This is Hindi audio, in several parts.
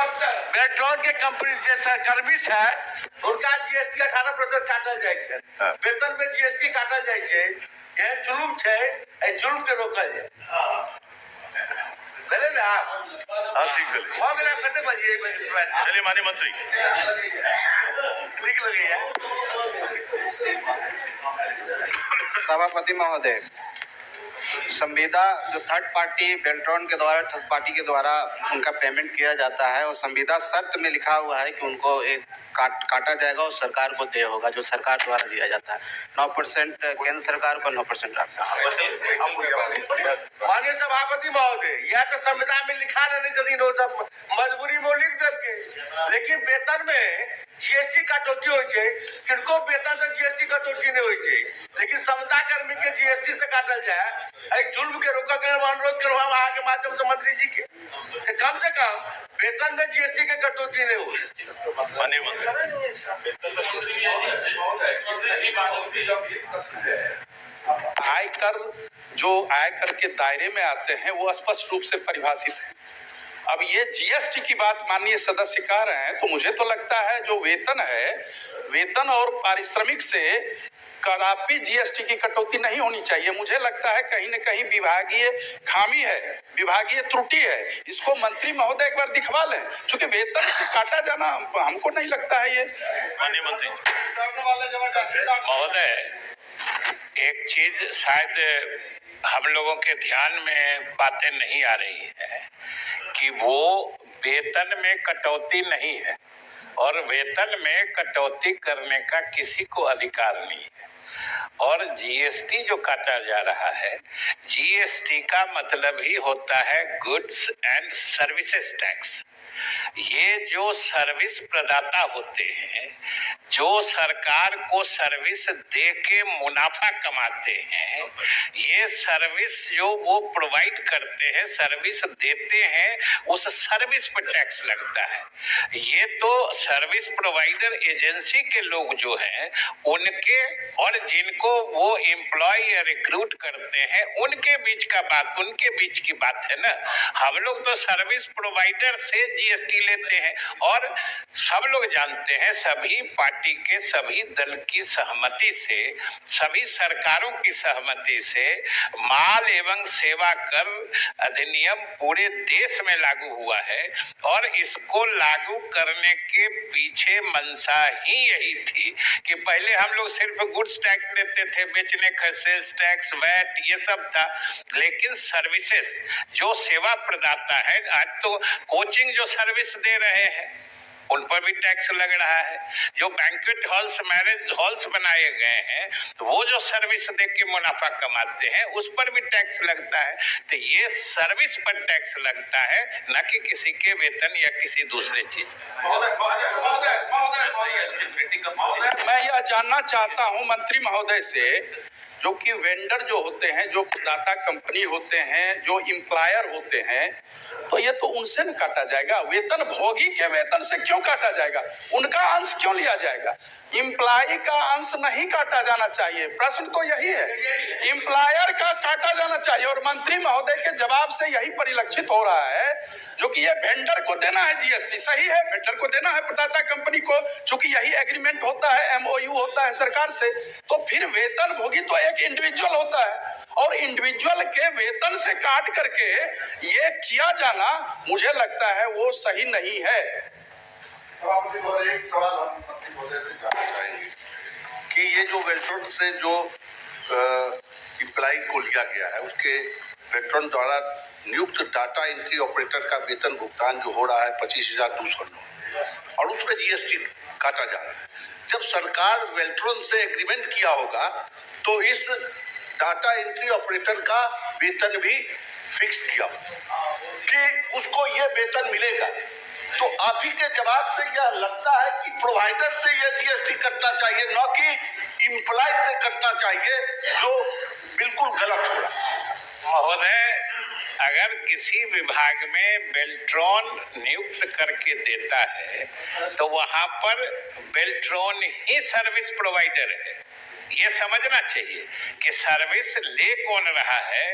बेल्ट्रॉन के कंपनी जे कर्मी है उनका जीएसटी 18% काटल जाए छे, वेतन में जीएसटी काटल जाए छे। ये जुलुम छे, ए जुलुम के रोकल जाए। बोले ना हाँ ठीक है। हो गेला कते बजे चलिए माननीय मंत्री ठीक लगे यार। सभापति महोदय, संविदा जो थर्ड पार्टी बेल्ट्रॉन के द्वारा थर्ड पार्टी के द्वारा उनका पेमेंट किया जाता है और संविदा शर्त में लिखा हुआ है कि उनको एक काटा जाएगा और सरकार को देय होगा, जो सरकार द्वारा दिया जाता है। 9% केंद्र सरकार को 9% राज्य। माननीय सभापति महोदय, यह तो संविदा में लिखा नहीं जदीन हो तब मजबूरी में लिख देलके, लेकिन वेतन में जीएसटी कटौती हो छे, किनको वेतन से जीएसटी कटौती नहीं हो छे, लेकिन संविदा कर्मी के जीएसटी से काटल जाए। एक जुल्म के रोका के अनुरोध करो हम आगे माध्यम से मंत्री जी के कम से कम वेतन में जीएसटी के कटौती नहीं हो। आयकर जो आयकर के दायरे में आते हैं वो स्पष्ट रूप से परिभाषित है। अब ये जीएसटी की बात माननीय सदस्य कह रहे हैं, तो मुझे तो लगता है जो वेतन है, वेतन और पारिश्रमिक से कदापि जीएसटी की कटौती नहीं होनी चाहिए। मुझे लगता है कहीं न कहीं विभागीय खामी है, विभागीय त्रुटि है। इसको मंत्री महोदय एक बार दिखवा लें, क्योंकि वेतन से काटा जाना हमको नहीं लगता है ये। माननीय मंत्री महोदय, एक चीज शायद हम लोगों के ध्यान में बातें नहीं आ रही है कि वो वेतन में कटौती नहीं है और वेतन में कटौती करने का किसी को अधिकार नहीं है। और जीएसटी जो काटा जा रहा है, जीएसटी का मतलब ही होता है गुड्स एंड सर्विसेज टैक्स। ये जो सर्विस प्रदाता होते हैं, जो सरकार को सर्विस दे के मुनाफा कमाते हैं, ये सर्विस जो वो प्रोवाइड करते हैं, सर्विस देते हैं, उस सर्विस पर टैक्स लगता है। ये तो सर्विस प्रोवाइडर एजेंसी के लोग जो हैं उनके और जिनको वो एम्प्लॉय या रिक्रूट करते हैं उनके बीच का बात, उनके बीच की बात है ना। हम लोग तो सर्विस प्रोवाइडर से जीएसटी लेते हैं और सब लोग जानते हैं, सभी पार्टी के सभी दल की सहमति से, सभी सरकारों की सहमति से माल एवं सेवा कर अधिनियम पूरे देश में लागू हुआ है और इसको लागू करने के पीछे मंशा ही यही थी कि पहले हम लोग सिर्फ गुड्स टैक्स देते थे, बेचने का सेल्स टैक्स, वैट, ये सब था, लेकिन सर्विसेज जो सेवा प्रदाता है, आज तो कोचिंग जो सर्विस दे रहे हैं उन पर भी टैक्स लग रहा है। जो बैंक्वेट हॉल्स, मैरिज हॉल्स बनाए गए हैं, वो जो सर्विस दे के मुनाफा कमाते हैं उस पर भी टैक्स लगता है। तो ये सर्विस पर टैक्स लगता है, न कि किसी के वेतन या किसी दूसरे चीज। मैं यह जानना चाहता हूं मंत्री महोदय से, जो कि वेंडर जो होते हैं, जो प्रदाता कंपनी होते हैं, जो एम्प्लॉयर होते हैं, तो ये तो उनसे न काटा जाएगा। वेतन भोगी के वेतन से क्यों काटा जाएगा? उनका अंश क्यों लिया जाएगा? एम्प्लॉय का अंश नहीं काटा जाना चाहिए। प्रश्न तो यही है, एम्प्लॉयर का काटा जाना चाहिए। और मंत्री महोदय के जवाब से यही परिलक्षित हो रहा है, जो कि ये वेंडर को देना है जीएसटी, सही है, वेंडर को देना है प्रदाता कंपनी को, चूंकि यही एग्रीमेंट होता है, एमओयू होता है सरकार से। तो फिर वेतन भोगी तो एक इंडिविजुअल होता है और इंडिविजुअल के वेतन से काट करके ये किया जाना मुझे लगता है वो सही नहीं है। कि ये जो बेल्ट्रॉन से जो इम्प्लाई को लिया गया है, उसके बेल्ट्रॉन द्वारा नियुक्त डाटा एंट्री ऑपरेटर का वेतन भुगतान जो हो रहा है 25,209 और उसमें जीएसटी काटा जा रहा है। जब सरकार बेल्ट्रॉन से एग्रीमेंट किया होगा तो इस डाटा एंट्री ऑपरेटर का वेतन भी फिक्स किया कि उसको ये वेतन मिलेगा। तो आप ही के जवाब से यह लगता है कि प्रोवाइडर से यह जीएसटी कटना चाहिए, न कि इम्प्लॉय से कटना चाहिए, जो बिल्कुल गलत हो रहा है। महोदय, अगर किसी विभाग में बेल्ट्रॉन नियुक्त करके देता है तो वहां पर बेल्ट्रॉन ही सर्विस प्रोवाइडर है। ये समझना चाहिए कि सर्विस ले कौन रहा है,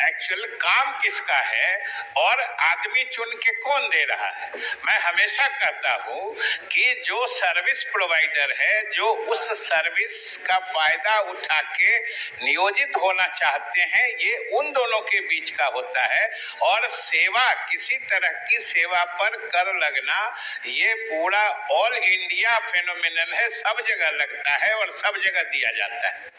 एक्चुअल काम किसका है और आदमी चुन के कौन दे रहा है। मैं हमेशा कहता हूं कि जो सर्विस प्रोवाइडर है, जो उस सर्विस का फायदा उठा के नियोजित होना चाहते हैं, ये उन दोनों के बीच का होता है। और सेवा, किसी तरह की सेवा पर कर लगना, ये पूरा ऑल इंडिया फेनोमेनल है, सब जगह लगता है और सब जगह दिया जाता है।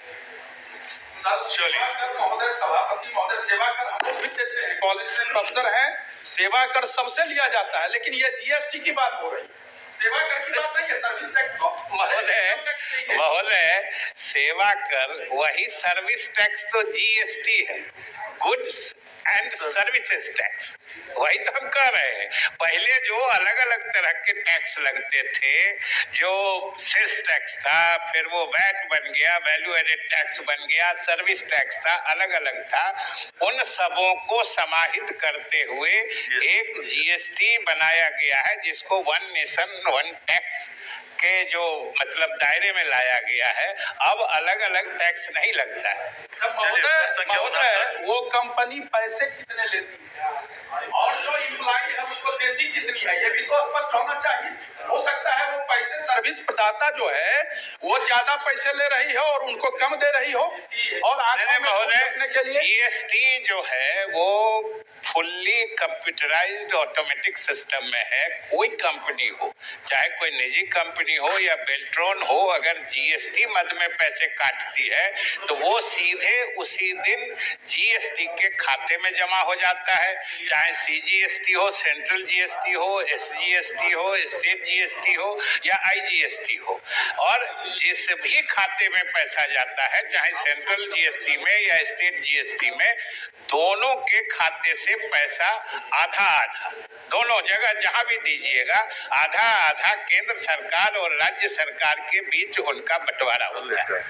सेवा कर महोदय, सभापति महोदय, सेवा कर हम लोग भी देते हैं, कॉलेज में प्रोफेसर हैं, सेवा कर सबसे लिया जाता है, लेकिन ये जीएसटी की बात हो रही है, सेवा कर की बात नहीं है, सर्विस टैक्स महोदय, सेवा कर वही, सर्विस टैक्स तो जीएसटी है, गुड्स एंड सर्विसेज टैक्स, वही तो हम कह रहे हैं। पहले जो अलग अलग तरह के टैक्स लगते थे, जो सेल्स टैक्स था, फिर वो वैट बन गया, वैल्यू एडेड टैक्स बन गया, सर्विस टैक्स था, अलग अलग था, उन सबों को समाहित करते हुए एक जीएसटी बनाया गया है, जिसको वन नेशन वन टैक्स के जो मतलब दायरे में लाया गया है। अब अलग अलग टैक्स नहीं लगता है। महोदय, वो कंपनी पैसे कितने लेती है और जो इम्प्लाई है उसको देती कितनी है, ये भी तो स्पष्ट होना चाहिए। हो सकता है वो पैसे सर्विस प्रदाता जो है वो ज्यादा पैसे ले रही हो और उनको कम दे रही हो, और महोदय, के लिए जीएसटी जो है वो फुल्ली कंप्यूटराइज्ड ऑटोमेटिक सिस्टम में है। कोई कंपनी हो, चाहे कोई निजी कंपनी हो या बेल्ट्रॉन हो, अगर जीएसटी मद में पैसे काटती है तो वो सीधे उसी दिन जीएसटी के खाते में जमा हो जाता है, चाहे सीजीएसटी हो, सेंट्रल जीएसटी हो, एसजीएसटी हो, स्टेट जीएसटी हो या आईजीएसटी हो। और जिस भी खाते में पैसा जाता है, चाहे सेंट्रल जीएसटी में या स्टेट जीएसटी में, दोनों के खाते से पैसा आधा आधा, दोनों जगह जहां भी दीजिएगा, आधा आधा केंद्र सरकार और राज्य सरकार के बीच उनका बंटवारा होता है।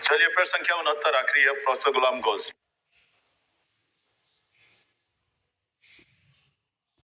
चलिए, फिर संख्या 69 आखिरी है, प्रोफेसर गुलाम गौस।